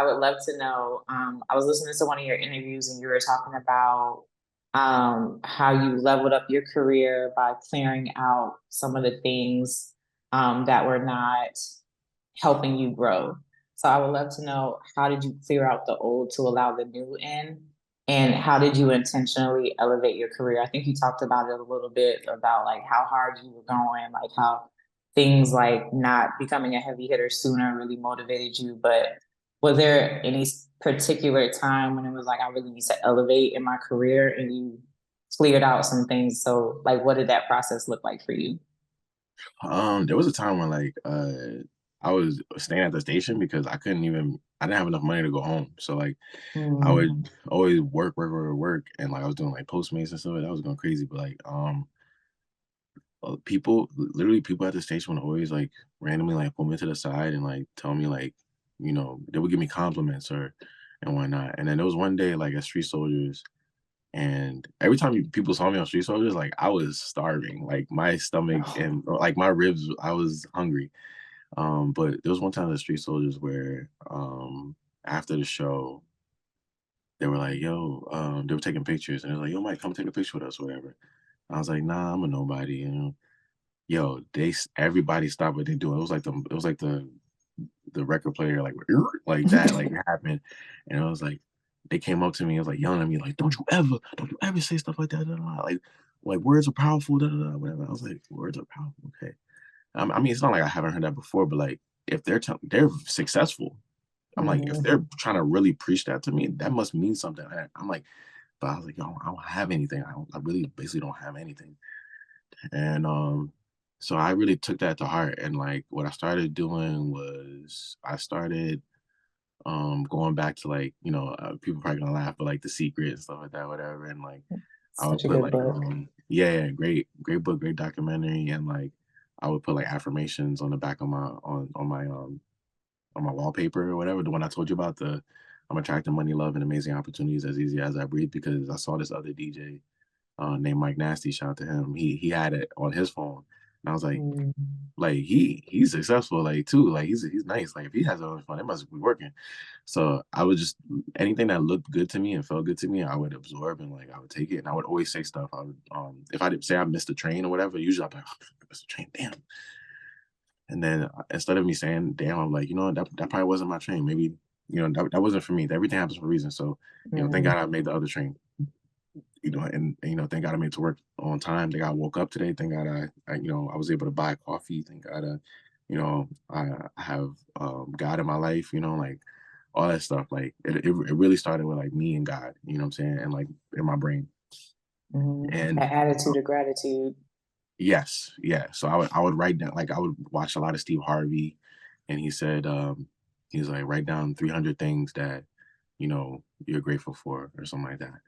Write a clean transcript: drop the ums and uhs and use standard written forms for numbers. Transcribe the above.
would love to know. I was listening to one of your interviews and you were talking about how you leveled up your career by clearing out some of the things that were not helping you grow. So I would love to know, how did you clear out the old to allow the new in? And how did you intentionally elevate your career? I think you talked about it a little bit about like how hard you were going, like how things like not becoming a heavy hitter sooner really motivated you. But was there any particular time when it was like, I really need to elevate in my career and you cleared out some things? So like, what did that process look like for you? There was a time when like I was staying at the station because I didn't have enough money to go home. So like I Mm. would always work, and like I was doing like Postmates and stuff. That was going crazy. But like literally people at the station would always like randomly like pull me to the side and like tell me like, they would give me compliments or and whatnot. And then there was one day like at Street Soldiers, and every time people saw me on Street Soldiers, like I was starving, like my stomach and or, like my ribs, I was hungry. But there was one time at Street Soldiers where after the show, they were like, "Yo," they were taking pictures, and they were like, "Yo, Mike, come take a picture with us, or whatever." I was like, "Nah, I'm a nobody," Yo, everybody stopped what they doing. It was like the record player like that like it happened, and it was like they came up to me. It was like yelling at me like, don't you ever say stuff like that. Da, da, da. Like words are powerful. Da, da, da, whatever. I was like, words are powerful. Okay. I mean, it's not like I haven't heard that before, but like if they're successful, I'm like if they're Mhm. trying to really preach that to me, that must mean something. I'm like, but I was like, yo, I don't have anything. I really basically don't have anything. And so I really took that to heart. And like what I started doing was I started going back to like, people probably gonna laugh, but like The Secret and stuff like that, whatever. And like I would Such a put good like book. yeah, great book, great documentary. And like I would put like affirmations on the back of my on my wallpaper or whatever, the one I told you about, the I'm attracting money, love, and amazing opportunities as easy as I breathe, because I saw this other DJ named Mike Nasty. Shout out to him. He had it on his phone, and I was Mm. like he's successful like too. Like he's nice. Like if he has it on his phone, it must be working. So I would just anything that looked good to me and felt good to me, I would absorb and like I would take it. And I would always say stuff. I would if I did say I missed a train or whatever, usually I'd be like, oh, I missed a train, damn. And then instead of me saying damn, I'm like, that probably wasn't my train. Maybe that wasn't for me. Everything happens for a reason. So thank God Mhm. I made the other train. And thank God I made it to work on time. Thank God I woke up today. Thank God I was able to buy coffee. Thank God, I have God in my life. Like all that stuff. Like it really started with like me and God. You know what I'm saying? And like in my brain. Mhm. And That attitude of gratitude. yes, yeah. So I would write down, like I would watch a lot of Steve Harvey, and he said he's like, write down 300 things that you're grateful for or something like that.